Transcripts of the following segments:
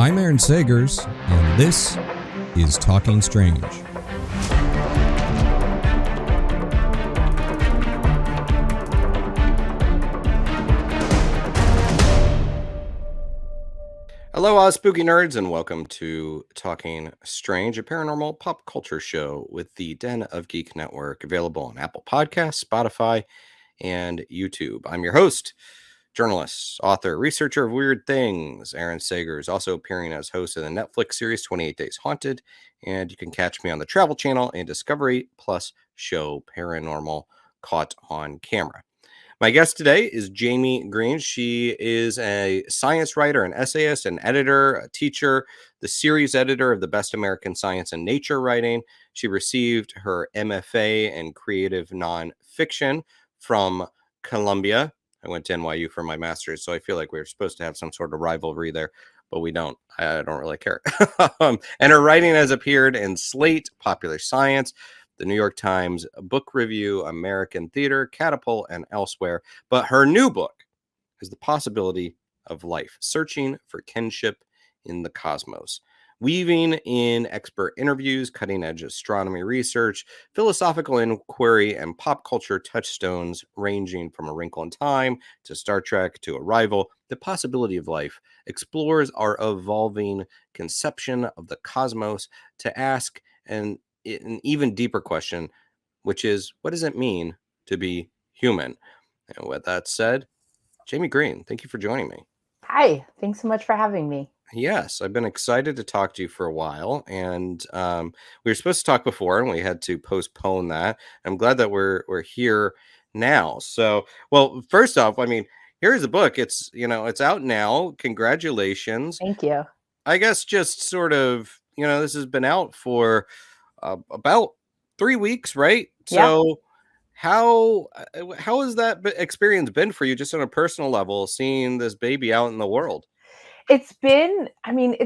I'm Aaron Sagers, and this is Talking Strange. Hello, spooky nerds, and welcome to Talking Strange, a paranormal pop culture show with the Den of Geek network, available on Apple Podcasts, Spotify, and YouTube. I'm your host, journalist, author, researcher of weird things, Aaron Sagers, also appearing as host of the Netflix series 28 Days Haunted, and you can catch me on the Travel Channel and Discovery Plus show Paranormal Caught On Camera. My guest today is Jaime Green. She is a science writer, an essayist, an editor, a teacher, the series editor of the Best American Science and Nature Writing. She received her MFA in creative nonfiction from Columbia. I went to NYU for my master's, so I feel like we were supposed to have some sort of rivalry there, but we don't. I don't really care. And her writing has appeared in Slate, Popular Science, the New York Times Book Review, American Theater, Catapult, and elsewhere. But her new book is The Possibility of Life, Searching for Kinship in the Cosmos, weaving in expert interviews, cutting-edge astronomy research, philosophical inquiry, and pop culture touchstones ranging from A Wrinkle in Time to Star Trek to Arrival. The Possibility of Life explores our evolving conception of the cosmos to ask an even deeper question, which is, what does it mean to be human? And with that said, Jaime Green, thank you for joining me. Hi, thanks so much for having me. Yes, I've been excited to talk to you for a while, and we were supposed to talk before, and we had to postpone that. I'm glad that we're here now. So, well, first off, I mean, here's the book. It's it's out now. Congratulations. Thank you. I guess just sort of, this has been out for about 3 weeks, right? Yeah. So how has that experience been for you, just on a personal level, seeing this baby out in the world? It's been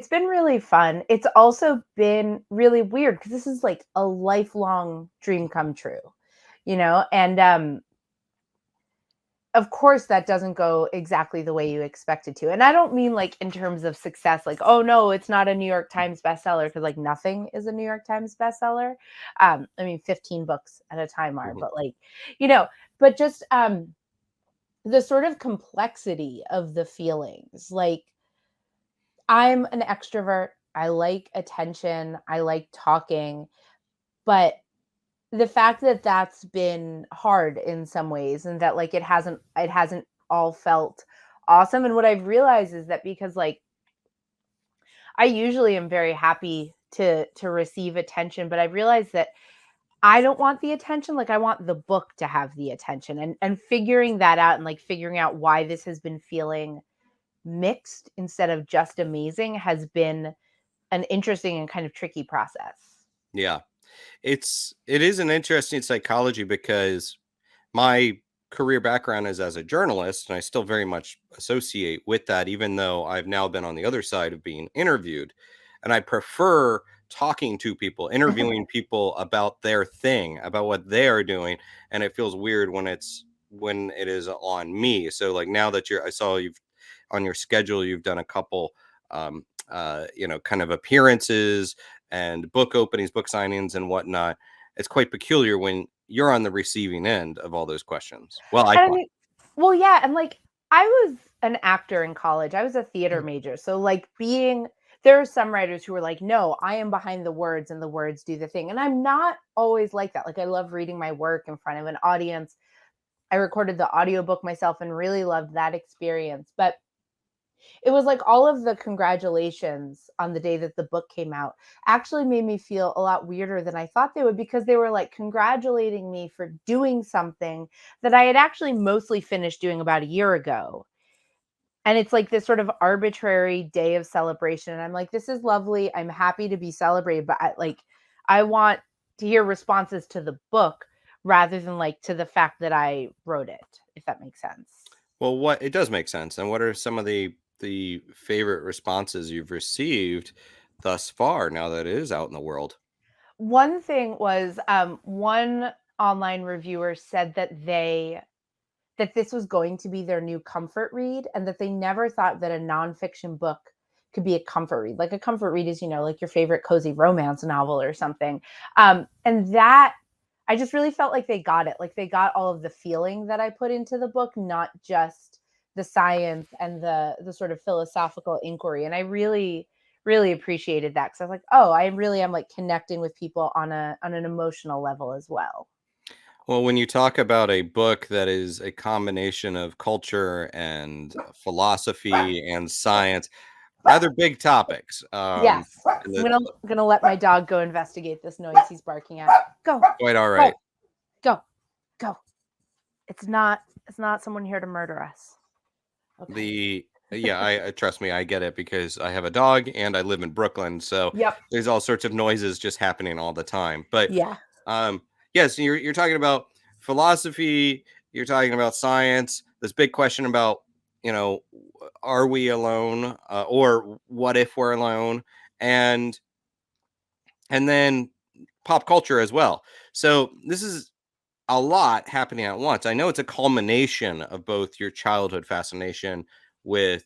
really fun. It's also been really weird because this is like a lifelong dream come true, and of course that doesn't go exactly the way you expect it to. And I don't mean like in terms of success, like, oh no, it's not a New York Times bestseller, because like nothing is a New York Times bestseller. I mean, 15 books at a time are, but like, but just the sort of complexity of the feelings. Like, I'm an extrovert. I like attention. I like talking. But the fact that that's been hard in some ways, and that like it hasn't all felt awesome. And what I've realized is that, because like I usually am very happy to receive attention, but I've realized that I don't want the attention. Like, I want the book to have the attention, and figuring that out, and like figuring out why this has been feeling mixed instead of just amazing has been an interesting and kind of tricky process. Yeah. It is an interesting psychology, because my career background is as a journalist, and I still very much associate with that, even though I've now been on the other side of being interviewed. And I prefer talking to people, interviewing people about their thing, about what they are doing. And it feels weird when it is on me. So like, now that I saw you've on your schedule, you've done a couple kind of appearances and book openings, book signings, and whatnot. It's quite peculiar when you're on the receiving end of all those questions. Well, I thought. Well, yeah, and like I was an actor in college. I was a theater major. So like there are some writers who are like, no, I am behind the words and the words do the thing. And I'm not always like that. Like, I love reading my work in front of an audience. I recorded the audiobook myself and really loved that experience. But it was like all of the congratulations on the day that the book came out actually made me feel a lot weirder than I thought they would, because they were like congratulating me for doing something that I had actually mostly finished doing about a year ago. And it's like this sort of arbitrary day of celebration. And I'm like, this is lovely. I'm happy to be celebrated, but I want to hear responses to the book rather than like to the fact that I wrote it, if that makes sense. Well, it does make sense. And what are some of the favorite responses you've received thus far, now that it is out in the world? One thing was, one online reviewer said that this was going to be their new comfort read, and that they never thought that a nonfiction book could be a comfort read. Like a comfort read is, like your favorite cozy romance novel or something. And that, I just really felt like they got it. Like they got all of the feeling that I put into the book, not just the science and the sort of philosophical inquiry. And I really, really appreciated that, because I was like, oh, I really am like connecting with people on an emotional level as well. Well, when you talk about a book that is a combination of culture and philosophy and science, rather big topics. Yes. And I'm the gonna let my dog go investigate this noise he's barking at. Go, quite all go, right. go, go. It's not someone here to murder us. Okay. Yeah, I trust me, I get it because I have a dog and I live in Brooklyn, so Yep. there's all sorts of noises just happening all the time. But Yeah. um, yes, you're talking about philosophy, you're talking about science. This big question about you know, are we alone, or what if we're alone, and then pop culture as well. So this is a lot happening at once. I know it's a culmination of both your childhood fascination with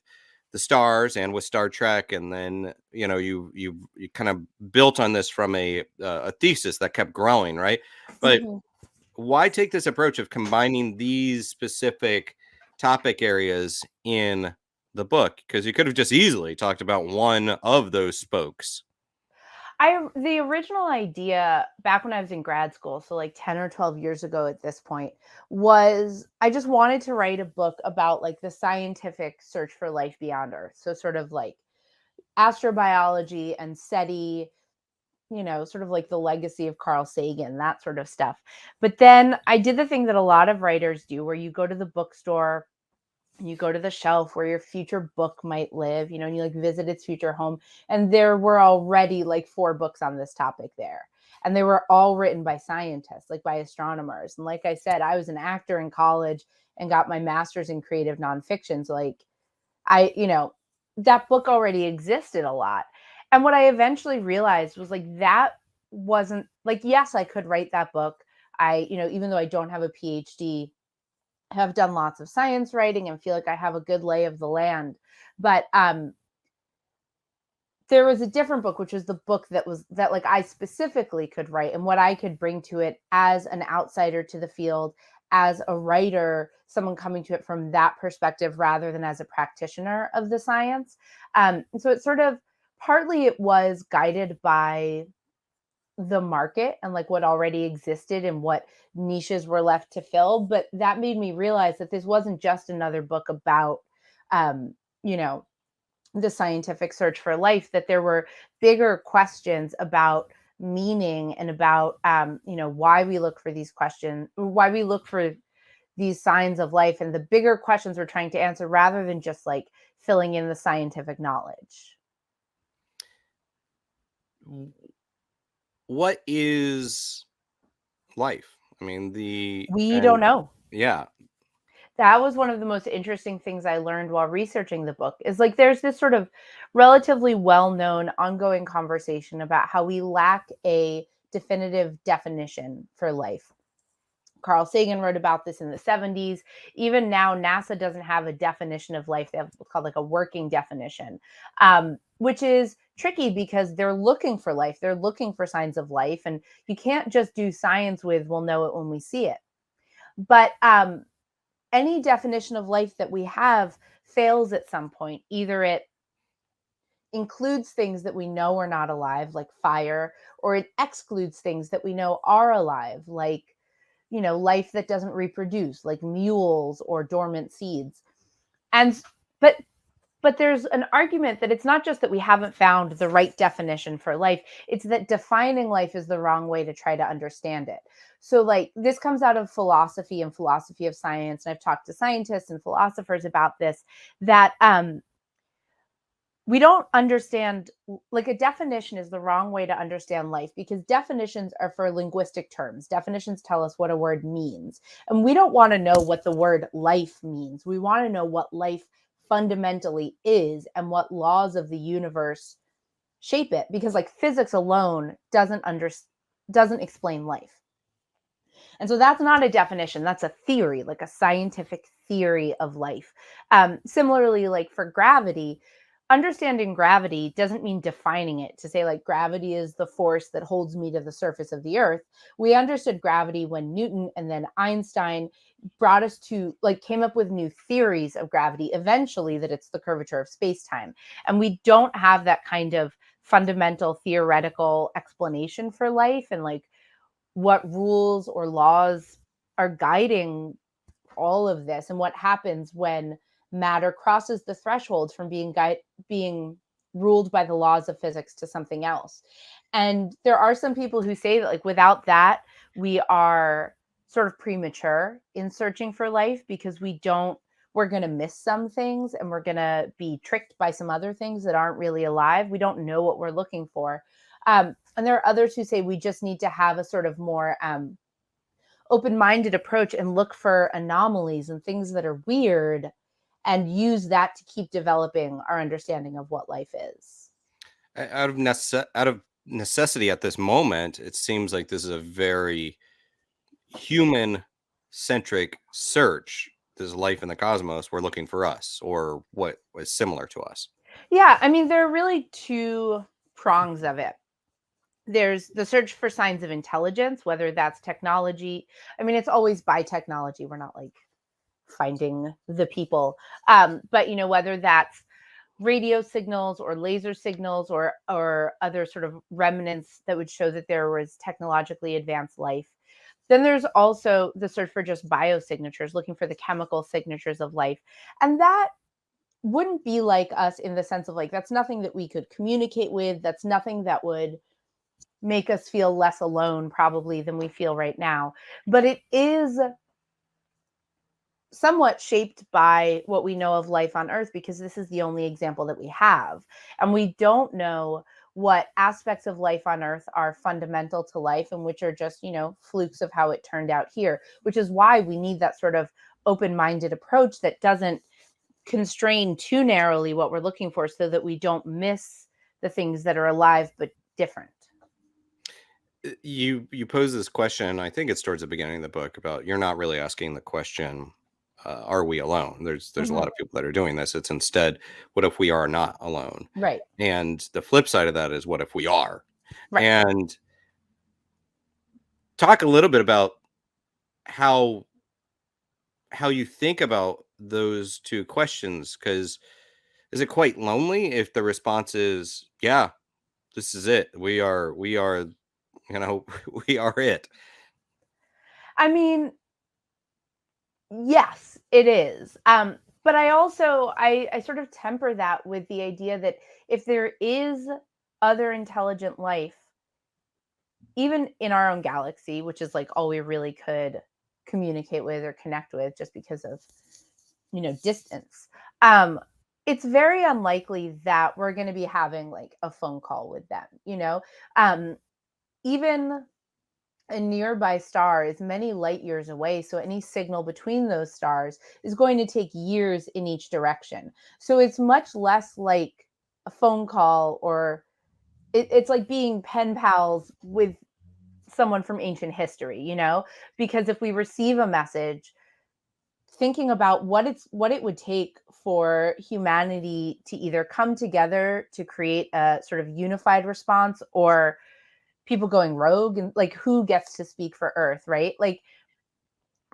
the stars and with Star Trek, and then you kind of built on this from a thesis that kept growing, right? But Mhm. why take this approach of combining these specific topic areas in the book? Because you could have just easily talked about one of those spokes. The original idea back when I was in grad school, so like 10 or 12 years ago at this point, was I just wanted to write a book about like the scientific search for life beyond Earth. So sort of like astrobiology and SETI, sort of like the legacy of Carl Sagan, that sort of stuff. But then I did the thing that a lot of writers do, where you go to the bookstore, you go to the shelf where your future book might live, and you like visit its future home. And there were already like 4 books on this topic there. And they were all written by scientists, like by astronomers. And like I said, I was an actor in college and got my master's in creative nonfiction. So like that book already existed a lot. And what I eventually realized was like that wasn't like, yes, I could write that book. Even though I don't have a PhD, have done lots of science writing and feel like I have a good lay of the land. But there was a different book, which was the book that like I specifically could write, and what I could bring to it as an outsider to the field, as a writer, someone coming to it from that perspective rather than as a practitioner of the science. So it's sort of, partly it was guided by the market and like what already existed and what niches were left to fill. But that made me realize that this wasn't just another book about, um, you know, the scientific search for life, that there were bigger questions about meaning and about, why we look for these questions, why we look for these signs of life, and the bigger questions we're trying to answer rather than just like filling in the scientific knowledge. What is life? I mean, We don't know. yeah, That was one of the most interesting things I learned while researching the book, is like there's this sort of relatively well-known ongoing conversation about how we lack a definitive definition for life. Carl Sagan wrote about this in the 70s. Even now, NASA doesn't have a definition of life. They have what's called like a working definition, which is tricky because they're looking for life. They're looking for signs of life. And you can't just do science with, we'll know it when we see it. But any definition of life that we have fails at some point. Either it includes things that we know are not alive, like fire, or it excludes things that we know are alive, like, life that doesn't reproduce, like mules or dormant seeds. And but but there's an argument that it's not just that we haven't found the right definition for life, it's that defining life is the wrong way to try to understand it. So like this comes out of philosophy and philosophy of science, and I've talked to scientists and philosophers about this, that we don't understand, like a definition is the wrong way to understand life, because definitions are for linguistic terms. Definitions tell us what a word means, and we don't want to know what the word life means. We want to know what life fundamentally is and what laws of the universe shape it, because like physics alone doesn't explain life. And so that's not a definition, that's a theory, like a scientific theory of life. Similarly, like for gravity, understanding gravity doesn't mean defining it to say like gravity is the force that holds me to the surface of the earth. We understood gravity when Newton and then Einstein brought us to like came up with new theories of gravity eventually, that it's the curvature of space-time. And we don't have that kind of fundamental theoretical explanation for life and like what rules or laws are guiding all of this and what happens when matter crosses the threshold from being ruled by the laws of physics to something else. And there are some people who say that like without that we are sort of premature in searching for life, because we're going to miss some things and we're going to be tricked by some other things that aren't really alive. We don't know what we're looking for. And there are others who say we just need to have a sort of more open-minded approach and look for anomalies and things that are weird and use that to keep developing our understanding of what life is. Out of necessity at this moment, it seems like this is a very human centric search. There's life in the cosmos. We're looking for us or what was similar to us. Yeah, I mean, there are really two prongs of it. There's the search for signs of intelligence, whether that's technology. I mean, it's always by technology. We're not like finding the people. But, you know, whether that's radio signals or laser signals or other sort of remnants that would show that there was technologically advanced life. Then there's also the search for just biosignatures, looking for the chemical signatures of life. And that wouldn't be like us in the sense of like, that's nothing that we could communicate with. That's nothing that would make us feel less alone probably than we feel right now. But it is somewhat shaped by what we know of life on Earth, because this is the only example that we have. And we don't know what aspects of life on Earth are fundamental to life and which are just, you know, flukes of how it turned out here, which is why we need that sort of open-minded approach that doesn't constrain too narrowly what we're looking for, so that we don't miss the things that are alive but different. You pose this question, I think it's towards the beginning of the book, about you're not really asking the question, are we alone? There's a lot Mm-hmm. of people that are doing this. It's instead, what if we are not alone? Right. And the flip side of that is, what if we are? Right. And talk a little bit about how you think about those two questions, because is it quite lonely if the response is, yeah, this is it, we are you know we are it. I mean, yes, it is. But I also I sort of temper that with the idea that if there is other intelligent life, even in our own galaxy, which is like all we really could communicate with or connect with just because of, you know, distance, um, it's very unlikely that we're going to be having like a phone call with them, you know. Even a nearby star is many light years away. So any signal between those stars is going to take years in each direction. So it's much less like a phone call, or it's like being pen pals with someone from ancient history, you know? Because if we receive a message, thinking about what it would take for humanity to either come together to create a sort of unified response, or people going rogue, and like who gets to speak for Earth, right? Like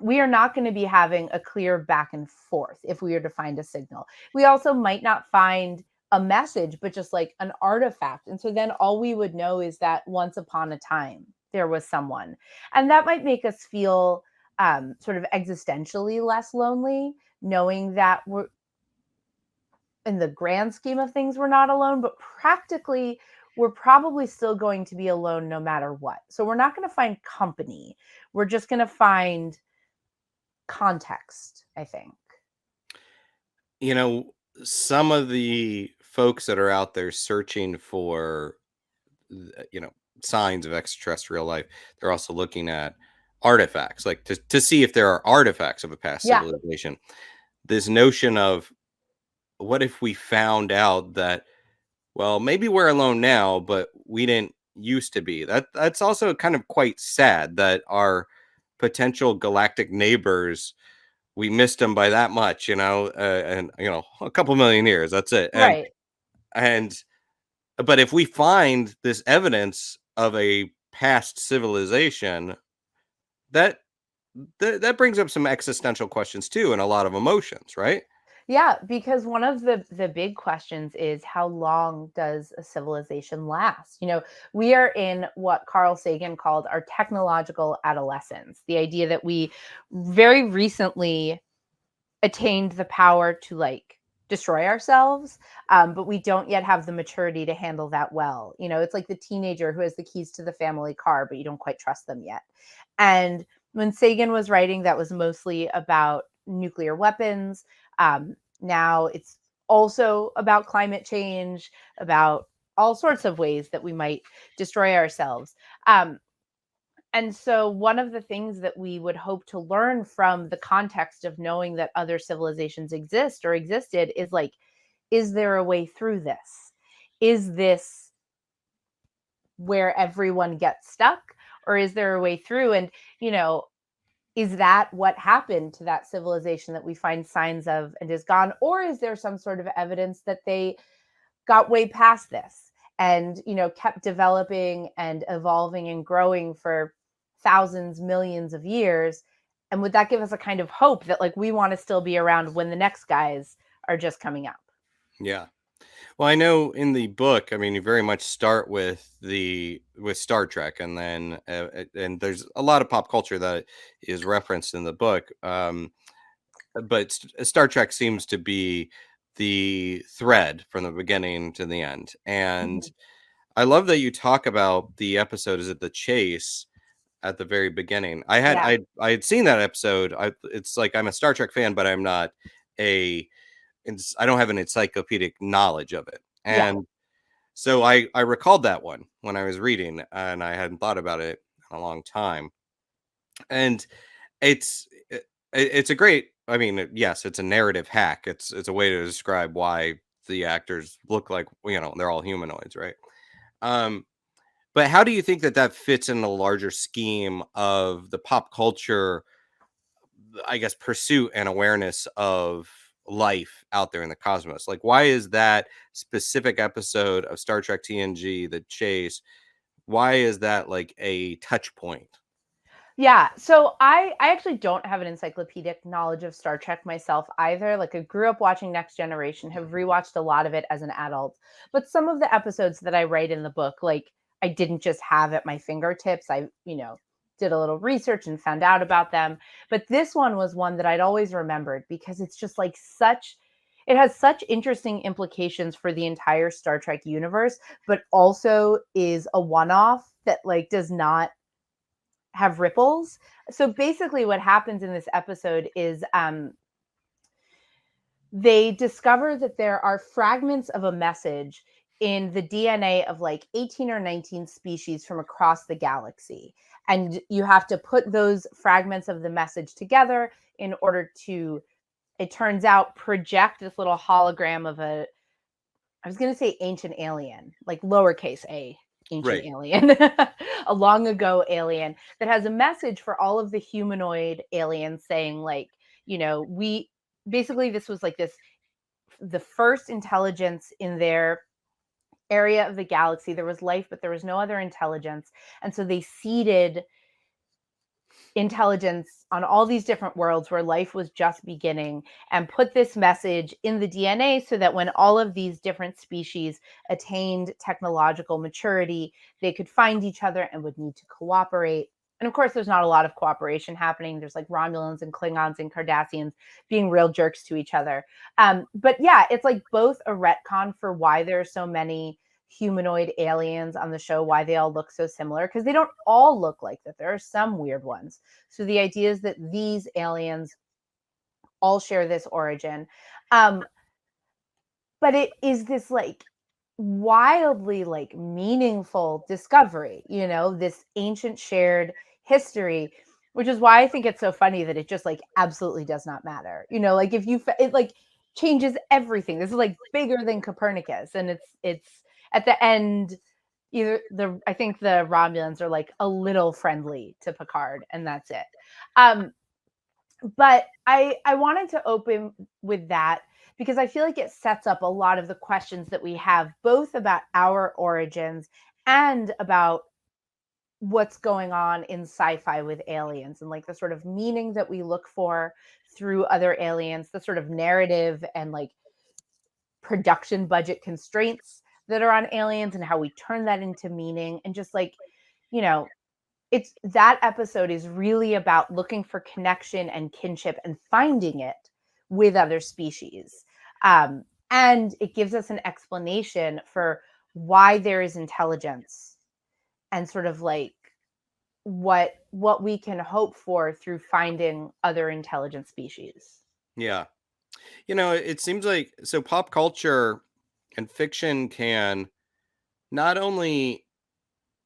we are not going to be having a clear back and forth if we are to find a signal. We also might not find a message, but just like an artifact. And so then all we would know is that once upon a time there was someone. And that might make us feel sort of existentially less lonely, knowing that we're, in the grand scheme of things, we're not alone, but practically we're probably still going to be alone no matter what. So we're not going to find company. We're just going to find context, I think. You know, some of the folks that are out there searching for, you know, signs of extraterrestrial life, they're also looking at artifacts, like to see if there are artifacts of a past Yeah, civilization. This notion of, what if we found out that, well, maybe we're alone now, but we didn't used to be. That's also kind of quite sad that our potential galactic neighbors, we missed them by that much, and a couple million years. That's it. And right. But if we find this evidence of a past civilization, that that brings up some existential questions too, and a lot of emotions, right? Yeah, because one of the big questions is how long does a civilization last? We are in what Carl Sagan called our technological adolescence. The idea that we very recently attained the power to destroy ourselves, but we don't yet have the maturity to handle that well. It's like the teenager who has the keys to the family car, but you don't quite trust them yet. And when Sagan was writing, that was mostly about nuclear weapons. Now it's also about climate change, about all sorts of ways that we might destroy ourselves. And so, one of the things that we would hope to learn from the context of knowing that other civilizations exist or existed is is there a way through this? Is this where everyone gets stuck? Or is there a way through? And, you know, is that what happened to that civilization that we find signs of and is gone? Or is there some sort of evidence that they got way past this and kept developing and evolving and growing for thousands, millions of years? And would that give us a kind of hope that we want to still be around when the next guys are just coming up? Yeah. Well, I know in the book, I mean, you very much start with Star Trek, and then and there's a lot of pop culture that is referenced in the book. But Star Trek seems to be the thread from the beginning to the end. And Mhm. I love that you talk about the episode. Is it the chase at the very beginning? Yeah. I had seen that episode. It's like I'm a Star Trek fan, but I'm not a I don't have an encyclopedic knowledge of it. Yeah. And so I recalled that one when I was reading, and I hadn't thought about it in a long time. And it's it's a great. I mean, yes, it's a narrative hack. It's a way to describe why the actors look like they're all humanoids, right? Um, but how do you think that that fits in the larger scheme of the pop culture, I guess, pursuit and awareness of life out there in the cosmos? Like, why is that specific episode of Star Trek TNG, The Chase, why is that like a touch point? Yeah. So I actually don't have an encyclopedic knowledge of Star Trek myself either. I grew up watching Next Generation, have rewatched a lot of it as an adult. But some of the episodes that I write in the book, I didn't just have at my fingertips. I, did a little research and found out about them. But this one was one that I'd always remembered because it's just it has such interesting implications for the entire Star Trek universe, but also is a one-off that does not have ripples. So basically, what happens in this episode is they discover that there are fragments of a message in the DNA of 18 or 19 species from across the galaxy. And you have to put those fragments of the message together in order to, it turns out, project this little hologram of I was going to say ancient alien, like lowercase a, ancient Right. alien, a long ago alien that has a message for all of the humanoid aliens saying, we basically, this was the first intelligence in their area of the galaxy. There was life, but there was no other intelligence. And so they seeded intelligence on all these different worlds where life was just beginning and put this message in the DNA so that when all of these different species attained technological maturity, they could find each other and would need to cooperate. And of course, there's not a lot of cooperation happening. There's Romulans and Klingons and Cardassians being real jerks to each other. But yeah, it's both a retcon for why there are so many humanoid aliens on the show, why they all look so similar, because they don't all look like that. There are some weird ones. So the idea is that these aliens all share this origin. But it is this wildly meaningful discovery, this ancient shared history, which is why I think it's so funny that it just absolutely does not matter. If you it changes everything. This is bigger than Copernicus, and it's at the end, either I think the Romulans are a little friendly to Picard, and that's it. But I wanted to open with that because I feel like it sets up a lot of the questions that we have, both about our origins and about what's going on in sci-fi with aliens, and like the sort of meaning that we look for through other aliens, the sort of narrative and like production budget constraints that are on aliens, and how we turn that into meaning. And just like, you know, it's that episode is really about looking for connection and kinship and finding it with other species. And it gives us an explanation for why there is intelligence, and sort of like what we can hope for through finding other intelligent species. Yeah. It seems like so pop culture and fiction can not only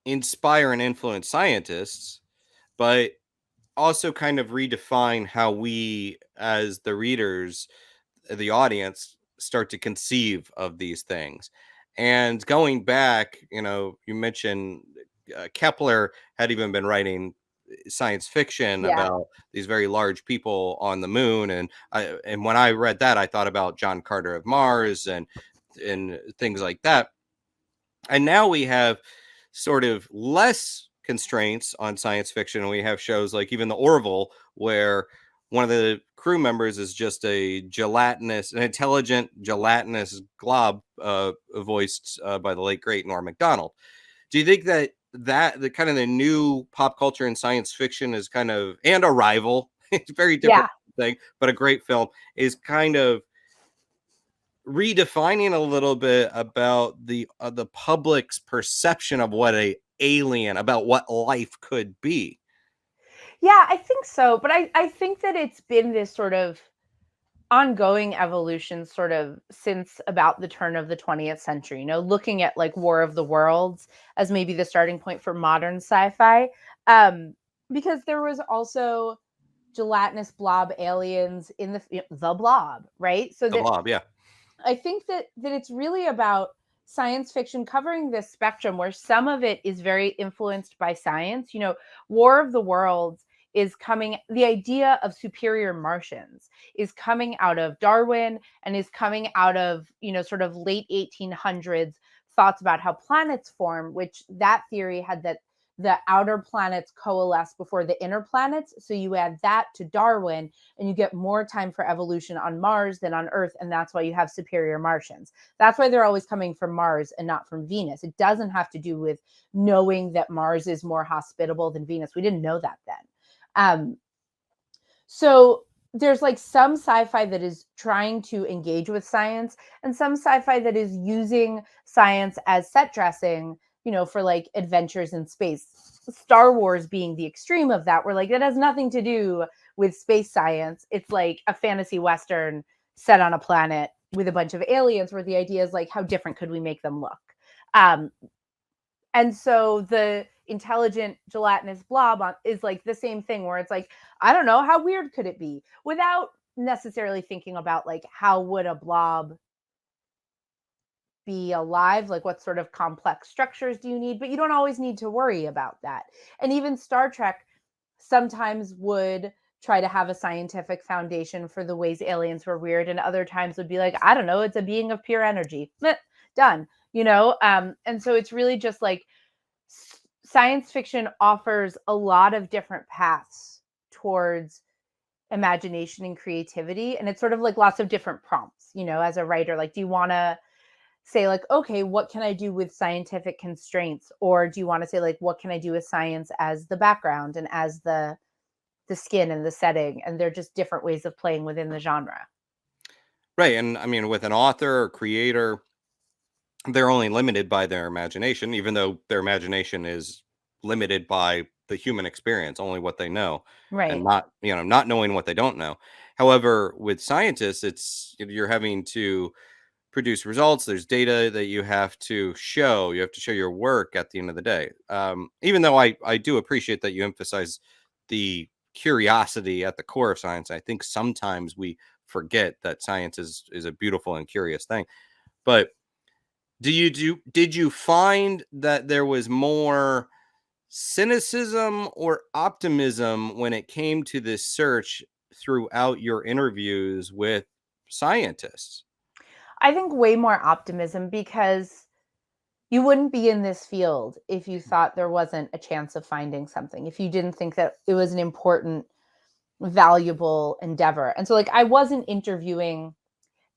inspire and influence scientists, but also kind of redefine how we, as the readers, the audience, start to conceive of these things. And going back, you mentioned Kepler had even been writing science fiction Yeah. about these very large people on the moon, and when I read that, I thought about John Carter of Mars and things like that. And now we have sort of less constraints on science fiction. We have shows like even the Orville, where one of the crew members is just an intelligent gelatinous glob, voiced by the late great Norm Macdonald. Do you think that the kind of the new pop culture and science fiction is kind of, and Arrival, it's a very different Yeah. thing, but a great film, is kind of redefining a little bit about the public's perception of what about what life could be? Yeah, I think so. But I think that it's been this sort of ongoing evolution sort of since about the turn of the 20th century, looking at like War of the Worlds as maybe the starting point for modern sci-fi. Because there was also gelatinous blob aliens in the Blob, right? So The that Blob, yeah. I think that it's really about science fiction covering this spectrum where some of it is very influenced by science. War of the Worlds is coming, the idea of superior Martians is coming out of Darwin, and is coming out of, sort of late 1800s thoughts about how planets form, which that theory had that the outer planets coalesce before the inner planets. So you add that to Darwin, and you get more time for evolution on Mars than on Earth. And that's why you have superior Martians. That's why they're always coming from Mars and not from Venus. It doesn't have to do with knowing that Mars is more hospitable than Venus. We didn't know that then. So there's like some sci-fi that is trying to engage with science, and some sci-fi that is using science as set dressing, for like adventures in space. Star Wars being the extreme of that, where like it has nothing to do with space science. It's like a fantasy Western set on a planet with a bunch of aliens, where the idea is like, how different could we make them look? And so the intelligent gelatinous blob is like the same thing, where it's like, I don't know, how weird could it be, without necessarily thinking about like, how would a blob be alive? Like, what sort of complex structures do you need? But you don't always need to worry about that. And even Star Trek sometimes would try to have a scientific foundation for the ways aliens were weird, and other times would be like, I don't know, it's a being of pure energy. Done. And so it's really just like science fiction offers a lot of different paths towards imagination and creativity, and it's sort of like lots of different prompts. As a writer, like, do you want to say like, okay, what can I do with scientific constraints, or do you want to say like, what can I do with science as the background and as the skin and the setting? And they're just different ways of playing within the genre. Right. And I mean, with an author or creator, they're only limited by their imagination, even though their imagination is limited by the human experience, only what they know, and Right. not knowing what they don't know. However, with scientists, you're having to produce results. There's data that you have to show. You have to show your work at the end of the day. Even though I do appreciate that you emphasize the curiosity at the core of science, I think sometimes we forget that science is a beautiful and curious thing. But did you find that there was more cynicism or optimism when it came to this search throughout your interviews with scientists? I think way more optimism, because you wouldn't be in this field if you thought there wasn't a chance of finding something, if you didn't think that it was an important, valuable endeavor. And so, like, I wasn't interviewing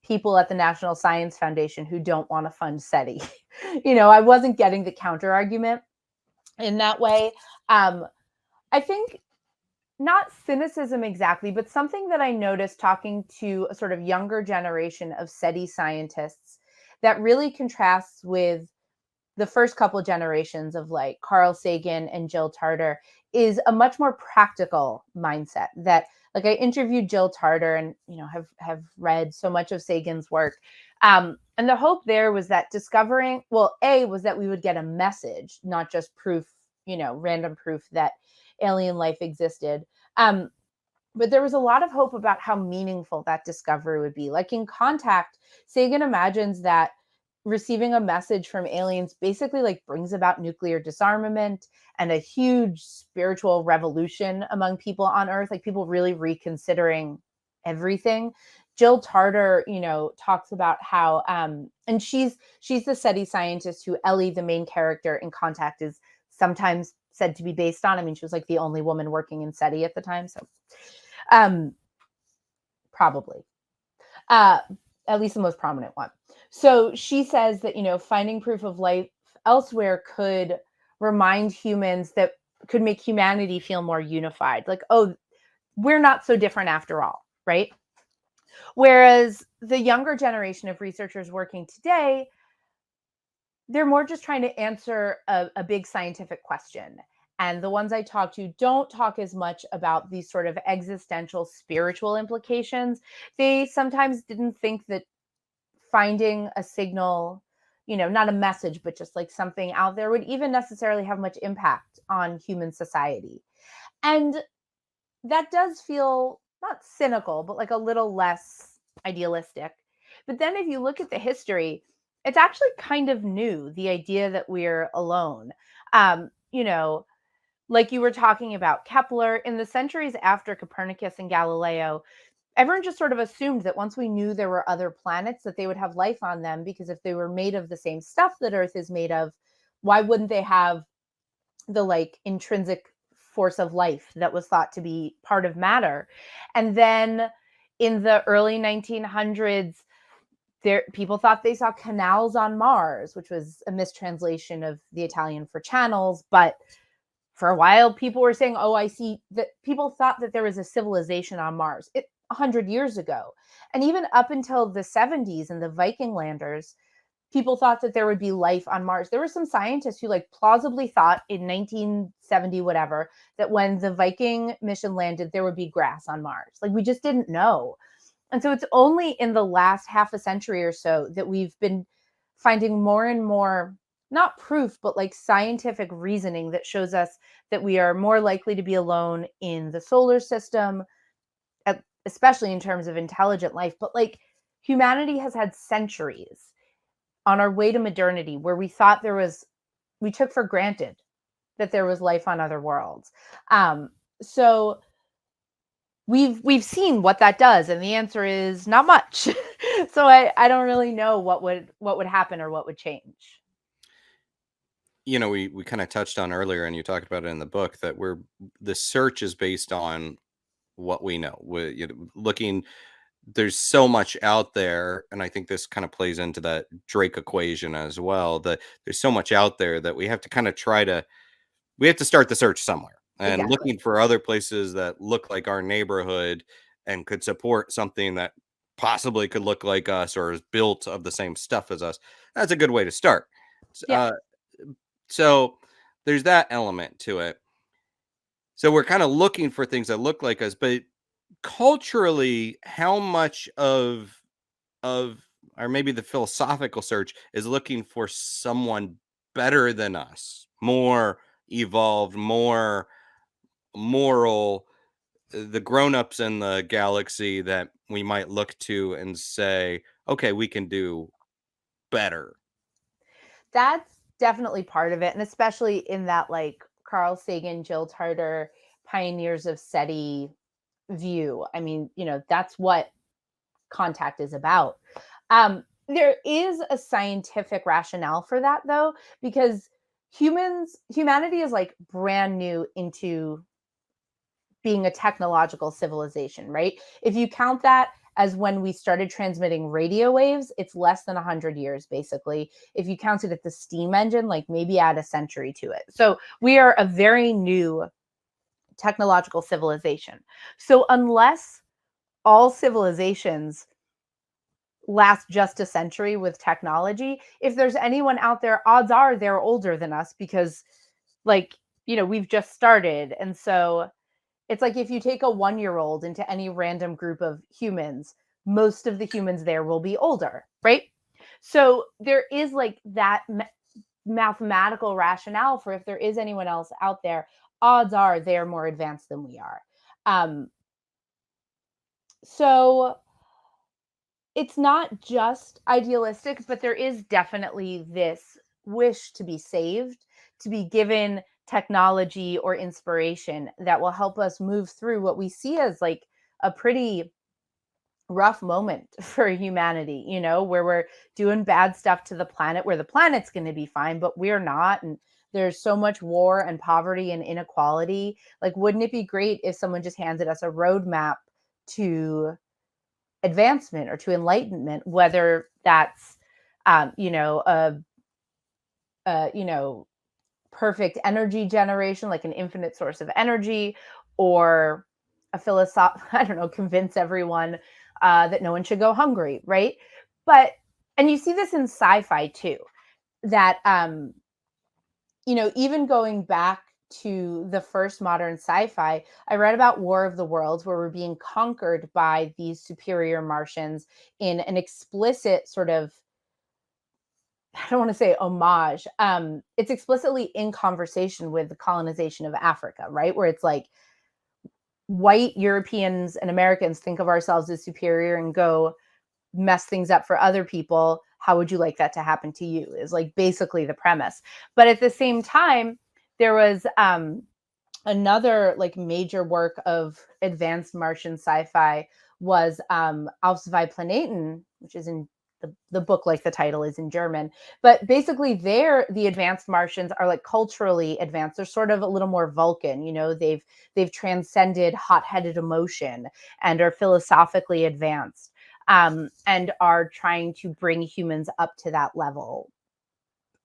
people at the National Science Foundation who don't want to fund SETI. I wasn't getting the counter argument in that way. I think not cynicism exactly, but something that I noticed talking to a sort of younger generation of SETI scientists that really contrasts with the first couple generations of like Carl Sagan and Jill Tarter is a much more practical mindset. That, like, I interviewed Jill Tarter and have read so much of Sagan's work. And the hope there was that discovering, well, A, was that we would get a message, not just proof, random proof that alien life existed. Um, but there was a lot of hope about how meaningful that discovery would be. Like in Contact, Sagan imagines that receiving a message from aliens basically like brings about nuclear disarmament and a huge spiritual revolution among people on Earth, like people really reconsidering everything. Jill Tarter, talks about how and she's the SETI scientist who Ellie, the main character in Contact, is sometimes said to be based on. I mean, she was like the only woman working in SETI at the time, so probably at least the most prominent one. So she says that, finding proof of life elsewhere could remind humans, that could make humanity feel more unified. Like, oh, we're not so different after all, right? Whereas the younger generation of researchers working today, they're more just trying to answer a big scientific question. And the ones I talk to don't talk as much about these sort of existential spiritual implications. They sometimes didn't think that finding a signal, not a message, but just like something out there, would even necessarily have much impact on human society. And that does feel not cynical, but like a little less idealistic. But then if you look at the history, it's actually kind of new, the idea that we're alone. Um, you know, like you were talking about Kepler, in the centuries after Copernicus and Galileo, everyone just sort of assumed that once we knew there were other planets, that they would have life on them, because if they were made of the same stuff that Earth is made of, why wouldn't they have the like intrinsic force of life that was thought to be part of matter? And then in the early 1900s, people thought they saw canals on Mars, which was a mistranslation of the Italian for channels. But for a while, people were saying, oh, I see that. People thought that there was a civilization on Mars 100 years ago. And even up until the 70s and the Viking landers, people thought that there would be life on Mars. There were some scientists who like plausibly thought in 1970, whatever, that when the Viking mission landed, there would be grass on Mars. Like, we just didn't know. And so it's only in the last half a century or so that we've been finding more and more, not proof, but like scientific reasoning that shows us that we are more likely to be alone in the solar system, especially in terms of intelligent life. But like, humanity has had centuries on our way to modernity where we took for granted that there was life on other worlds. So we've seen what that does, and the answer is not much. So I don't really know what would happen or what would change. We kind of touched on earlier, and you talked about it in the book, that the search is based on what we know. Looking, there's so much out there, and I think this kind of plays into that Drake equation as well, that there's so much out there that we have to kind of we have to start the search somewhere, and Exactly. looking for other places that look like our neighborhood and could support something that possibly could look like us or is built of the same stuff as us. That's a good way to start. Yeah. uh, so there's that element to it. So we're kind of looking for things that look like us, but culturally, how much of or maybe the philosophical search is looking for someone better than us, more evolved, more moral, the grown-ups in the galaxy that we might look to and say, okay, we can do better. That's definitely part of it. And especially in that like Carl Sagan, Jill Tarter, pioneers of SETI view. I mean, that's what contact is about. There is a scientific rationale for that, though, because humanity is like brand new into being a technological civilization, right? If you count that as when we started transmitting radio waves, it's less than 100 years, basically. If you count it at the steam engine, like maybe add a century to it. So we are a very new technological civilization. So unless all civilizations last just a century with technology, if there's anyone out there, odds are they're older than us because, like, we've just started. And so it's like if you take a 1-year-old into any random group of humans, most of the humans there will be older, right? So there is like that mathematical rationale for if there is anyone else out there, odds are they're more advanced than we are. So it's not just idealistic, but there is definitely this wish to be saved, to be given technology or inspiration that will help us move through what we see as like a pretty rough moment for humanity, where we're doing bad stuff to the planet, where the planet's going to be fine, but we're not. And there's so much war and poverty and inequality. Like, wouldn't it be great if someone just handed us a roadmap to advancement or to enlightenment, whether that's a perfect energy generation, like an infinite source of energy, or a I don't know, convince everyone that no one should go hungry, right? And you see this in sci-fi too, that even going back to the first modern sci-fi, I read about War of the Worlds, where we're being conquered by these superior Martians in an explicit sort of, I don't want to say homage. It's explicitly in conversation with the colonization of Africa, right? Where it's like white Europeans and Americans think of ourselves as superior and go mess things up for other people. How would you like that to happen to you? Is like basically the premise. But at the same time, there was another like major work of advanced Martian sci-fi was Auf zwei Planeten, which is in the book, like the title is in German. But basically the advanced Martians are like culturally advanced. They're sort of a little more Vulcan, they've transcended hot-headed emotion and are philosophically advanced, and are trying to bring humans up to that level.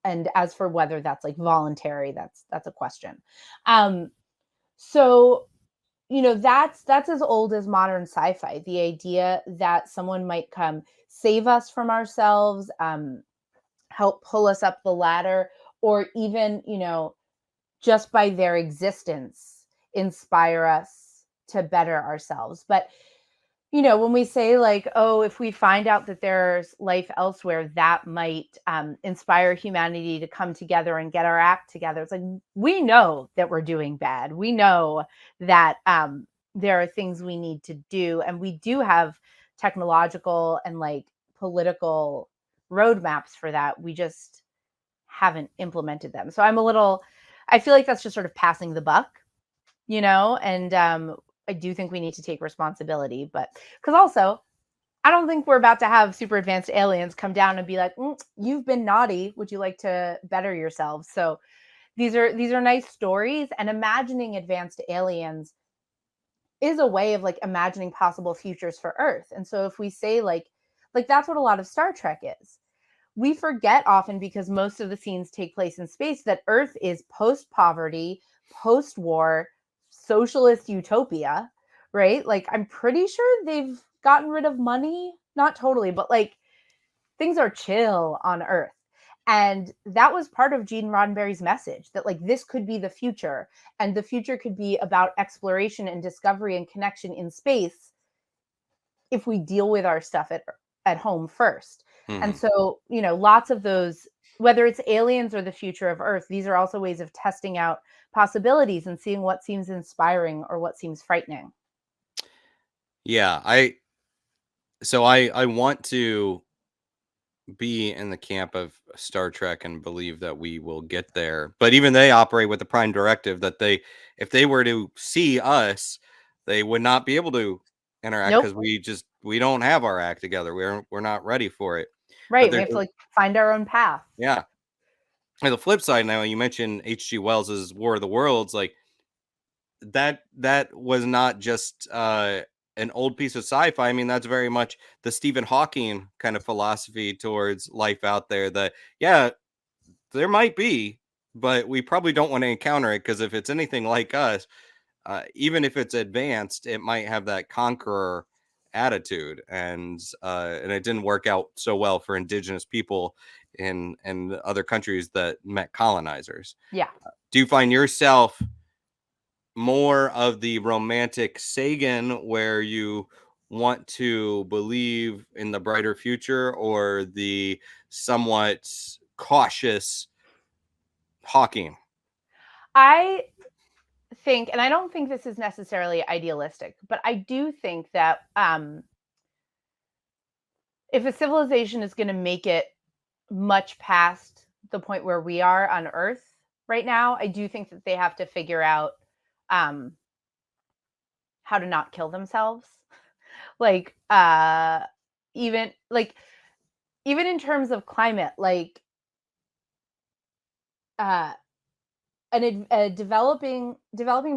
And as for whether that's like voluntary, that's a question. So that's as old as modern sci-fi, the idea that someone might come save us from ourselves, help pull us up the ladder, or even just by their existence inspire us to better ourselves. But when we say like, oh, if we find out that there's life elsewhere, that might inspire humanity to come together and get our act together. It's like, we know that we're doing bad. We know that there are things we need to do. And we do have technological and like political roadmaps for that. We just haven't implemented them. So I feel like that's just sort of passing the buck, and I do think we need to take responsibility, but because also I don't think we're about to have super advanced aliens come down and be like, you've been naughty. Would you like to better yourselves? So these are nice stories, and imagining advanced aliens is a way of like imagining possible futures for Earth. And so if we say like that's what a lot of Star Trek is. We forget often, because most of the scenes take place in space, that Earth is post-poverty, post-war, socialist utopia, right? Like, I'm pretty sure they've gotten rid of money. Not totally, but like things are chill on Earth. And that was part of Gene Roddenberry's message, that like this could be the future, and the future could be about exploration and discovery and connection in space if we deal with our stuff at home first. Mm-hmm. And so, lots of those, whether it's aliens or the future of Earth, these are also ways of testing out possibilities and seeing what seems inspiring or what seems frightening. Yeah, I want to be in the camp of Star Trek and believe that we will get there. But even they operate with the prime directive that if they were to see us, they would not be able to interact, Nope. because we just we don't have our act together. We're not ready for it. But Right. We there's have to like find our own path. yeah. And the flip side, now you mentioned H.G. Wells's War of the Worlds, like that was not just an old piece of sci-fi. I mean, that's very much the Stephen Hawking kind of philosophy towards life out there, that yeah, there might be, but we probably don't want to encounter it, because if it's anything like us, even if it's advanced, it might have that conqueror attitude, and it didn't work out so well for indigenous people in other countries that met colonizers. Yeah. Do you find yourself more of the romantic Sagan, where you want to believe in the brighter future, or the somewhat cautious Hawking? I think, and I don't think this is necessarily idealistic, but I do think that if a civilization is going to make it much past the point where we are on Earth right now, I do think that they have to figure out um, how to not kill themselves. like, even like even in terms of climate, like uh, developing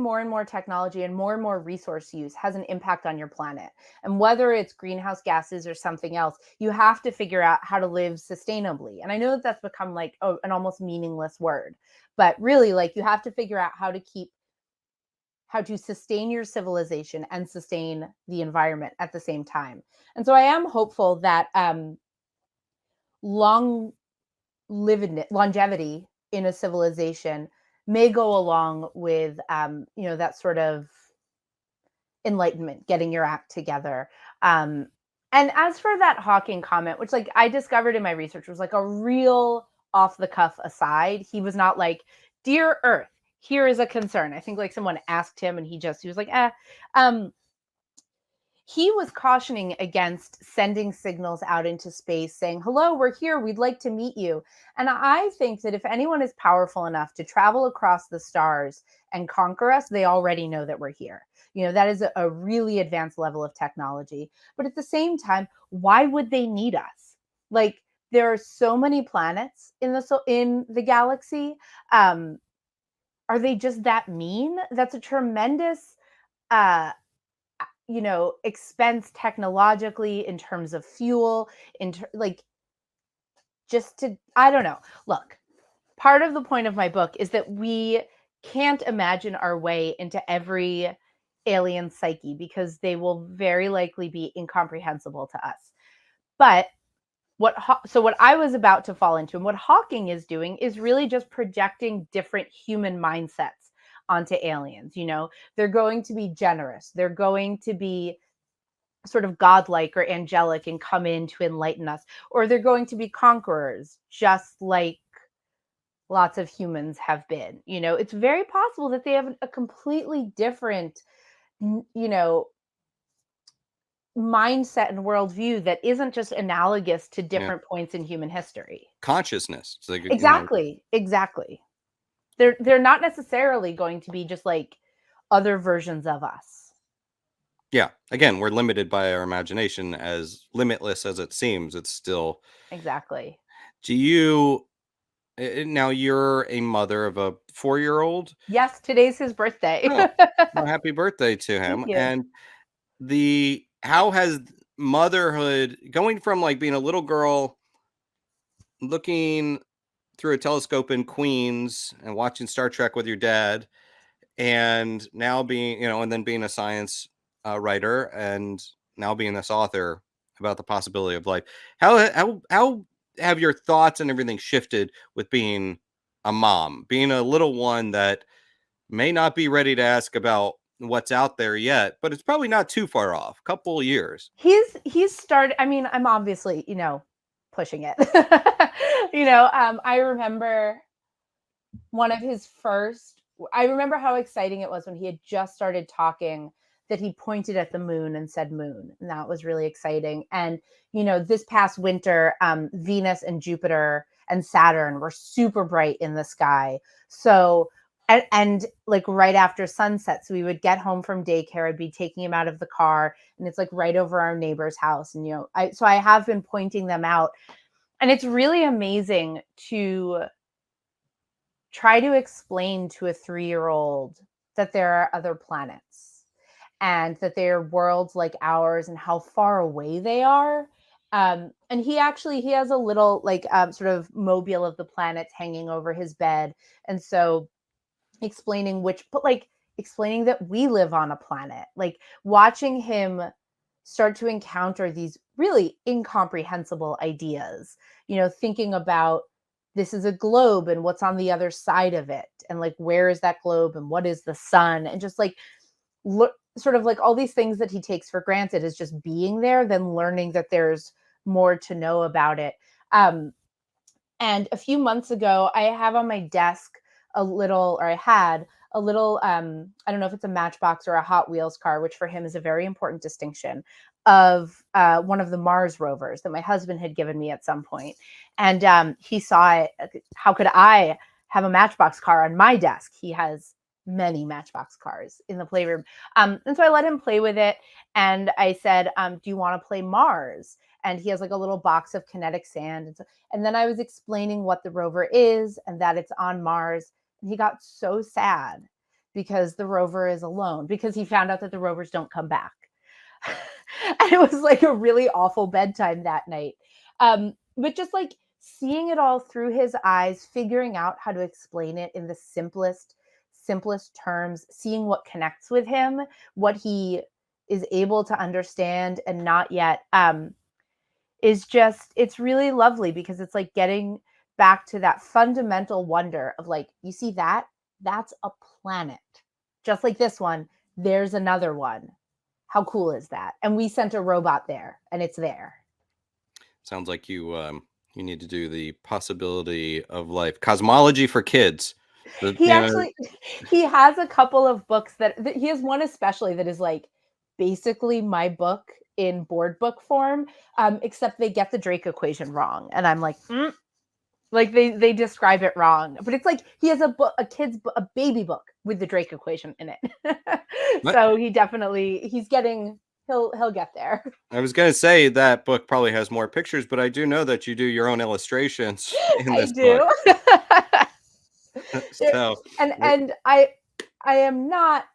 more and more technology and more resource use has an impact on your planet. And whether it's greenhouse gases or something else, you have to figure out how to live sustainably. And I know that that's become like an almost meaningless word, but really, like, you have to figure out how to sustain your civilization and sustain the environment at the same time. And so I am hopeful that longevity in a civilization may go along with that sort of enlightenment, getting your act together. And as for that Hawking comment, which, like, I discovered in my research, was like a real off the cuff aside. He was not like, "Dear Earth, here is a concern." I think like someone asked him, and he was like, "Eh." He was cautioning against sending signals out into space saying, "Hello, we're here. We'd like to meet you." And I think that if anyone is powerful enough to travel across the stars and conquer us, they already know that we're here. That is a really advanced level of technology. But at the same time, why would they need us? Like, there are so many planets in the galaxy. Are they just that mean? That's a tremendous uh expense technologically, in terms of fuel, like, just to, I don't know. Look, part of the point of my book is that we can't imagine our way into every alien psyche, because they will very likely be incomprehensible to us. But what I was about to fall into, and what Hawking is doing, is really just projecting different human mindsets onto aliens. They're going to be generous, they're going to be sort of godlike or angelic and come in to enlighten us, or they're going to be conquerors, just like lots of humans have been. It's very possible that they have a completely different mindset and worldview that isn't just analogous to Yeah, different points in human history. consciousness. It's like, Exactly. They're not necessarily going to be just like other versions of us. yeah. Again, we're limited by our imagination. As limitless as it seems, it's still. Exactly. Do you now? You're a mother of a 4-year-old. Yes, today's his birthday. Oh, well, happy birthday to Thank him! you. And the how has motherhood, going from like being a little girl looking through a telescope in Queens and watching Star Trek with your dad, and now being, and then being a science writer, and now being this author about the possibility of life. How have your thoughts and everything shifted with being a mom, being a little one that may not be ready to ask about what's out there yet, but it's probably not too far off, couple of years. He's started. I mean, I'm obviously, pushing it. I remember one of his first. I remember how exciting it was when he had just started talking, that he pointed at the moon and said "moon," and that was really exciting. And this past winter, Venus and Jupiter and Saturn were super bright in the sky. So and like right after sunset, so we would get home from daycare, I'd be taking him out of the car, and it's like right over our neighbor's house, and I have been pointing them out, and it's really amazing to try to explain to a 3-year-old that there are other planets and that they are worlds like ours and how far away they are. And he has a little like sort of mobile of the planets hanging over his bed, and so explaining that we live on a planet, like watching him start to encounter these really incomprehensible ideas, thinking about this is a globe and what's on the other side of it, and like where is that globe and what is the sun, and just like look, sort of like all these things that he takes for granted is just being there, then learning that there's more to know about it. And a few months ago, I have on my desk I had a little, I don't know if it's a Matchbox or a Hot Wheels car, which for him is a very important distinction, of one of the Mars rovers that my husband had given me at some point. And he saw it. How could I have a Matchbox car on my desk? He has many Matchbox cars in the playroom. And so I let him play with it. And I said, do you want to play Mars? And he has like a little box of kinetic sand. And then I was explaining what the rover is and that it's on Mars. And he got so sad because the rover is alone, because he found out that the rovers don't come back. And it was like a really awful bedtime that night. But just like seeing it all through his eyes, figuring out how to explain it in the simplest terms, seeing what connects with him, what he is able to understand and not yet, it's really lovely, because it's like getting back to that fundamental wonder of like, you see that's a planet. Just like this one, there's another one. How cool is that? And we sent a robot there, and it's there. Sounds like you need to do the possibility of life cosmology for kids. He actually he has a couple of books that he has one especially that is like basically my book in board book form, except they get the Drake equation wrong, and I'm like, like they describe it wrong. But it's like he has a book, a baby book with the Drake equation in it. So he'll get there. I was going to say that book probably has more pictures, but I do know that you do your own illustrations in I this book. do. So, and I am not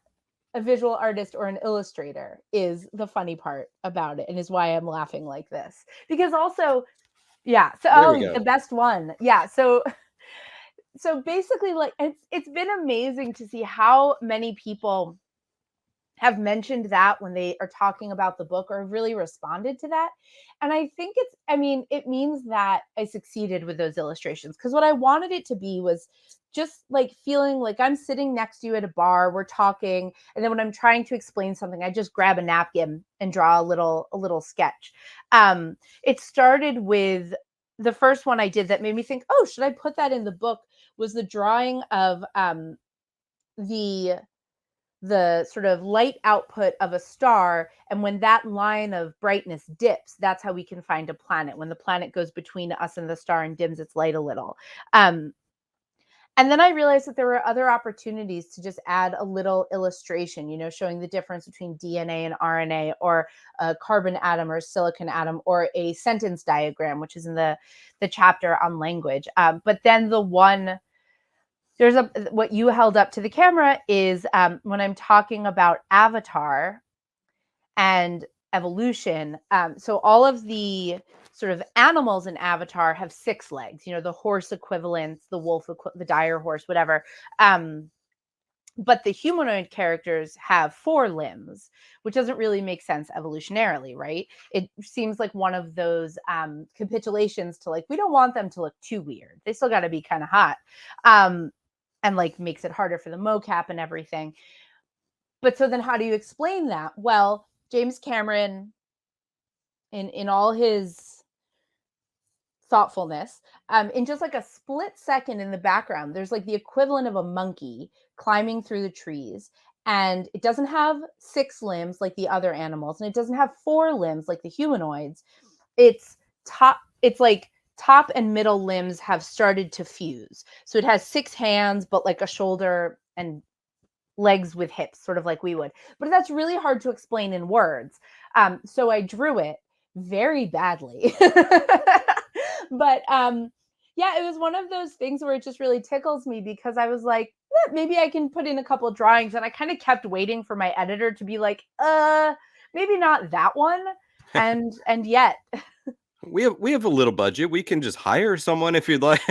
a visual artist or an illustrator, is the funny part about it, and is why I'm laughing like this. Because also, yeah, there we so go. the best one. Yeah, so basically, like, it's been amazing to see how many people have mentioned that when they are talking about the book, or really responded to that. And I think it means that I succeeded with those illustrations, because what I wanted it to be was just like feeling like I'm sitting next to you at a bar, we're talking, and then when I'm trying to explain something, I just grab a napkin and draw a little sketch. It started with the first one I did that made me think, oh, should I put that in the book, was the drawing of the sort of light output of a star, and when that line of brightness dips, that's how we can find a planet, when the planet goes between us and the star and dims its light a little. And then I realized that there were other opportunities to just add a little illustration, showing the difference between DNA and RNA, or a carbon atom or silicon atom, or a sentence diagram, which is in the chapter on language. But then what you held up to the camera is when I'm talking about Avatar and evolution. So all of the sort of animals in Avatar have 6 legs, the horse equivalents, the wolf, the dire horse, whatever. But the humanoid characters have 4 limbs, which doesn't really make sense evolutionarily, right? It seems like one of those capitulations to like, we don't want them to look too weird. They still got to be kind of hot. And like makes it harder for the mocap and everything. But so then how do you explain that? Well, James Cameron, in all his thoughtfulness, in just like a split second in the background, there's like the equivalent of a monkey climbing through the trees. And it doesn't have 6 limbs like the other animals, and it doesn't have 4 limbs like the humanoids. It's like top and middle limbs have started to fuse. So it has 6 hands, but like a shoulder and legs with hips, sort of like we would. But that's really hard to explain in words. So I drew it very badly. But yeah, it was one of those things where it just really tickles me because I was like, yeah, maybe I can put in a couple drawings. And I kind of kept waiting for my editor to be like, maybe not that one. And yet We have a little budget. We can just hire someone if you'd like.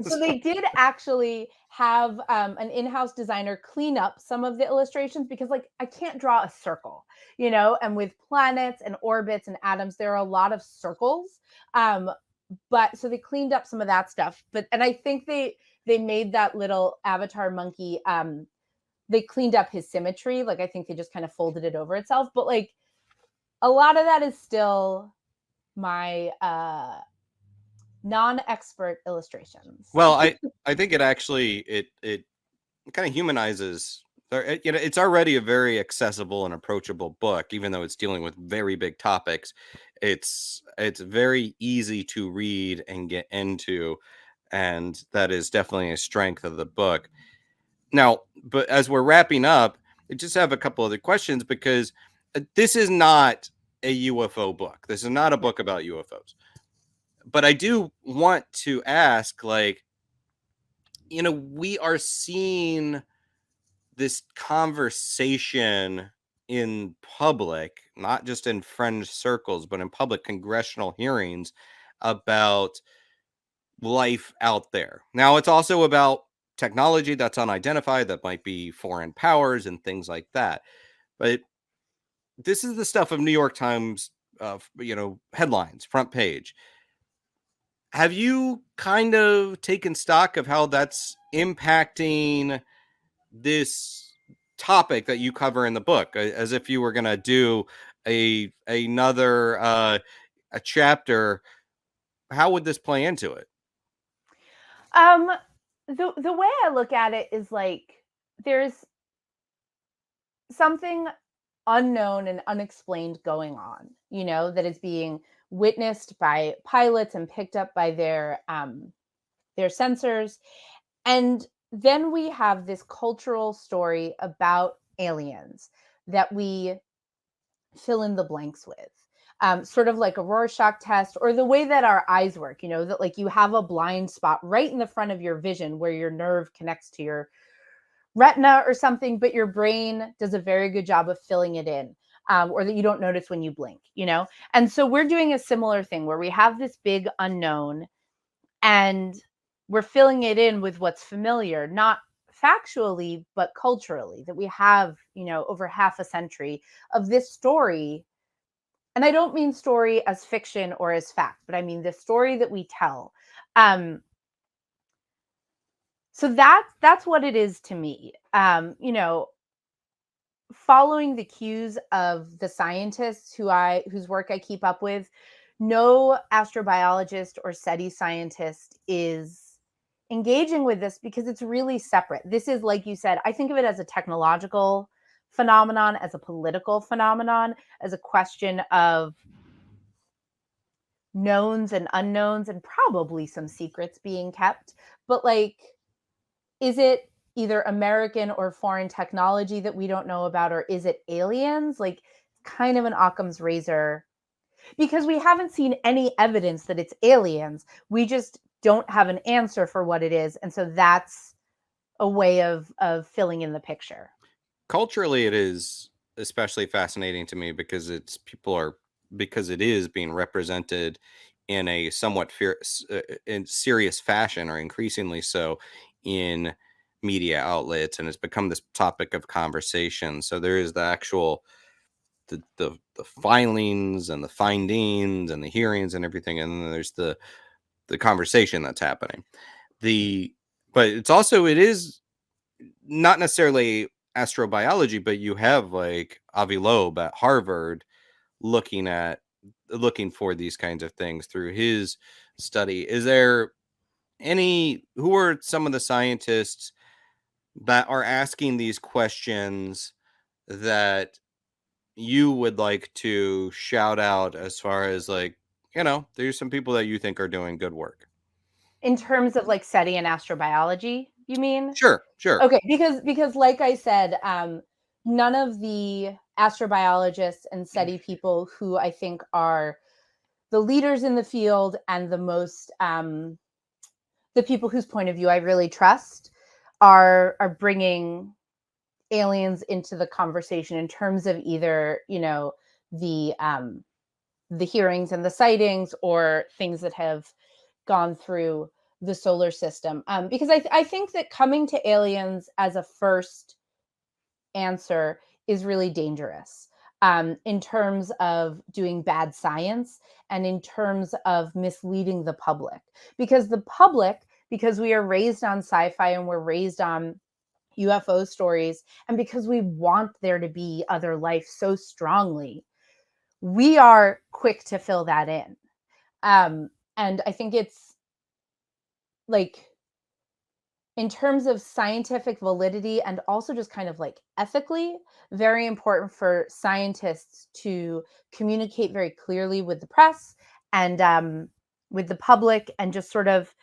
so they did actually have an in-house designer clean up some of the illustrations because like I can't draw a circle, and with planets and orbits and atoms there are a lot of circles. But so they cleaned up some of that stuff, and I think they made that little avatar monkey, they cleaned up his symmetry. Like I think they just kind of folded it over itself, but like a lot of that is still my non-expert illustrations. Well, I think it actually it kind of humanizes. It's already a very accessible and approachable book, even though it's dealing with very big topics. It's very easy to read and get into, and that is definitely a strength of the book. Now, but as we're wrapping up, I just have a couple other questions because this is not a UFO book. This is not a book about UFOs. But I do want to ask, like, we are seeing this conversation in public, not just in fringe circles, but in public congressional hearings about life out there. Now, it's also about technology that's unidentified, that might be foreign powers and things like that. But this is the stuff of New York Times, headlines, front page. Have you kind of taken stock of how that's impacting this topic that you cover in the book, as if you were going to do another a chapter? How would this play into it? Um, the way I look at it is like there's something unknown and unexplained going on, that is being witnessed by pilots and picked up by their sensors. And then we have this cultural story about aliens that we fill in the blanks with. Sort of like a Rorschach test, or the way that our eyes work, that like you have a blind spot right in the front of your vision where your nerve connects to your retina or something, but your brain does a very good job of filling it in, or that you don't notice when you blink, And so we're doing a similar thing where we have this big unknown and we're filling it in with what's familiar, not factually, but culturally, that we have, over half a century of this story. And I don't mean story as fiction or as fact, but I mean the story that we tell. So that's what it is to me. Following the cues of the scientists whose work I keep up with, no astrobiologist or SETI scientist is engaging with this because it's really separate. This is, like you said, I think of it as a technological phenomenon, as a political phenomenon, as a question of knowns and unknowns and probably some secrets being kept. But like, is it either American or foreign technology that we don't know about, or is it aliens? Like, kind of an Occam's razor, because we haven't seen any evidence that it's aliens. We just don't have an answer for what it is. And so that's a way of filling in the picture. Culturally, it is especially fascinating to me because because it is being represented in a somewhat in serious fashion, or increasingly so, in media outlets, and it's become this topic of conversation. So there is the actual the filings and the findings and the hearings and everything, and then there's the conversation that's happening. But it is not necessarily astrobiology, but you have like Avi Loeb at Harvard looking for these kinds of things through his study. Is there who are some of the scientists that are asking these questions that you would like to shout out, as far as like there's some people that you think are doing good work. In terms of like SETI and astrobiology, you mean? Sure. Okay, because like I said, none of the astrobiologists and SETI people who I think are the leaders in the field and the most the people whose point of view I really trust are bringing aliens into the conversation in terms of either the hearings and the sightings or things that have gone through the solar system. Because I think that coming to aliens as a first answer is really dangerous in terms of doing bad science and in terms of misleading the public. Because the public, because we are raised on sci-fi and we're raised on UFO stories, and because we want there to be other life so strongly, we are quick to fill that in. And I think it's like, in terms of scientific validity and also just kind of like ethically, very important for scientists to communicate very clearly with the press and with the public, and just sort of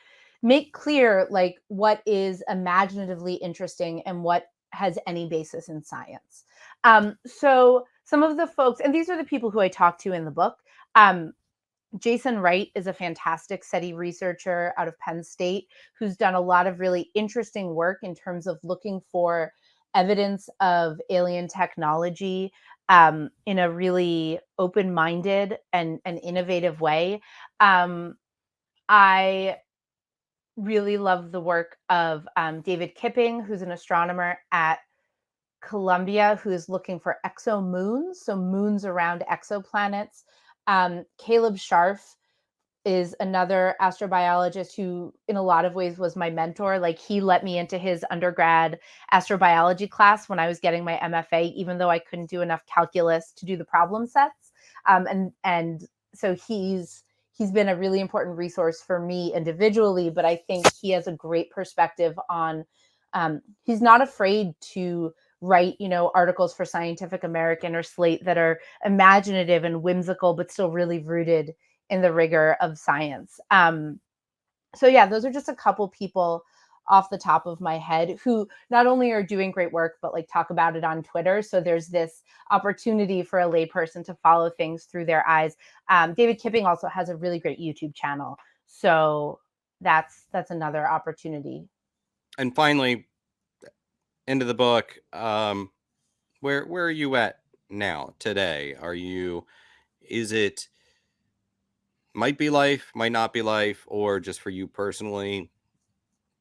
make clear like what is imaginatively interesting and what has any basis in science. So some of the folks, and these are the people who I talk to in the book. Jason Wright is a fantastic SETI researcher out of Penn State who's done a lot of really interesting work in terms of looking for evidence of alien technology in a really open-minded and innovative way. I really love the work of David Kipping, who's an astronomer at Columbia, who is looking for exomoons, so moons around exoplanets. Caleb Scharf is another astrobiologist who, in a lot of ways, was my mentor. Like, he let me into his undergrad astrobiology class when I was getting my MFA, even though I couldn't do enough calculus to do the problem sets. And so he's been a really important resource for me individually, but I think he has a great perspective on. He's not afraid to write, articles for Scientific American or Slate that are imaginative and whimsical, but still really rooted in the rigor of science. So yeah, those are just a couple people off the top of my head who not only are doing great work, but like talk about it on Twitter. So there's this opportunity for a layperson to follow things through their eyes. David Kipping also has a really great YouTube channel. So that's another opportunity. And finally, end of the book. Where are you at now today? Is it might be life, might not be life, or just for you personally,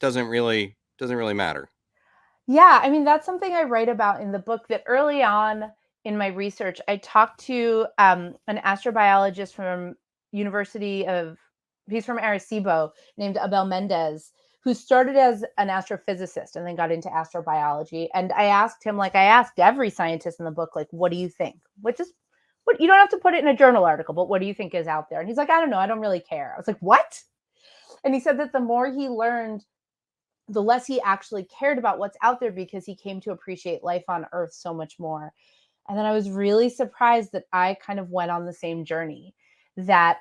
doesn't really matter? Yeah, I mean, that's something I write about in the book, that early on in my research, I talked to an astrobiologist from he's from Arecibo, named Abel Mendez, who started as an astrophysicist and then got into astrobiology. And I asked him, like I asked every scientist in the book, like, what do you think? What you don't have to put it in a journal article, but what do you think is out there? And he's like, I don't know, I don't really care. I was like, what? And he said that the more he learned, the less he actually cared about what's out there, because he came to appreciate life on Earth so much more. And then I was really surprised that I kind of went on the same journey, that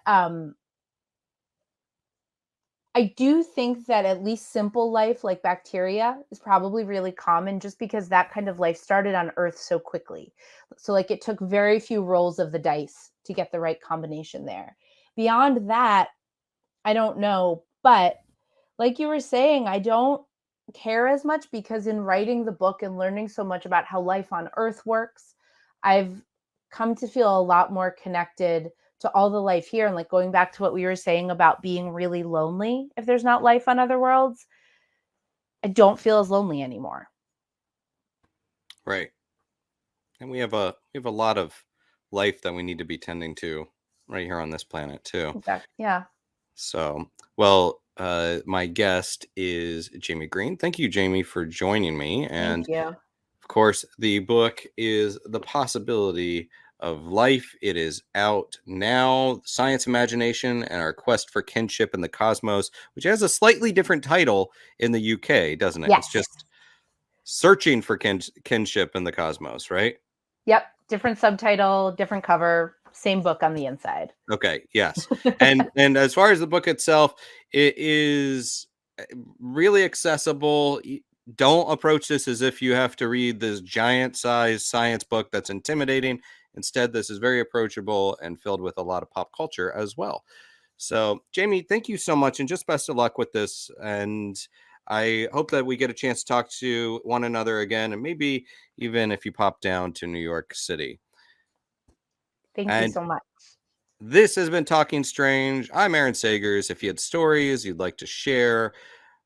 I do think that at least simple life like bacteria is probably really common, just because that kind of life started on Earth so quickly. So like it took very few rolls of the dice to get the right combination there. Beyond that, I don't know. But like you were saying, I don't care as much, because in writing the book and learning so much about how life on Earth works, I've come to feel a lot more connected to all the life here. And like going back to what we were saying about being really lonely if there's not life on other worlds, I don't feel as lonely anymore. Right. And we have a lot of life that we need to be tending to right here on this planet too. Exactly. Yeah. So, well, my guest is Jaime Green. Thank you, Jaime, for joining me. And Thank you. of course, the book is The Possibility of Life. It is out now. Science, Imagination, and Our Quest for Kinship in the Cosmos, which has a slightly different title in the UK, doesn't it? Yes. It's just Searching for Kinship in the Cosmos, right? Yep. Different subtitle, different cover. same book on the inside. Okay, yes. And as far as the book itself, it is really accessible. Don't approach this as if you have to read this giant size science book that's intimidating. Instead, this is very approachable and filled with a lot of pop culture as well. So, Jaime, thank you so much, and just best of luck with this. And I hope that we get a chance to talk to one another again, and maybe even if you pop down to New York City. Thank you And so much. this has been Talking Strange. I'm Aaron Sagers. If you had stories you'd like to share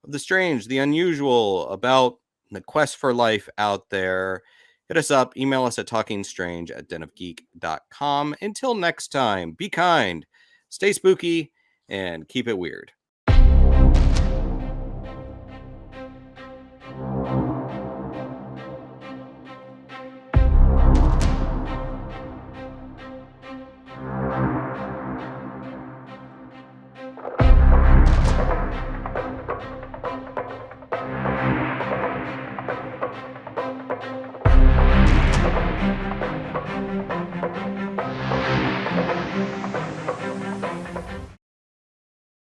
of the strange, the unusual, about the quest for life out there, hit us up. Email us at talkingstrange@denofgeek.com. Until next time, be kind, stay spooky, and keep it weird.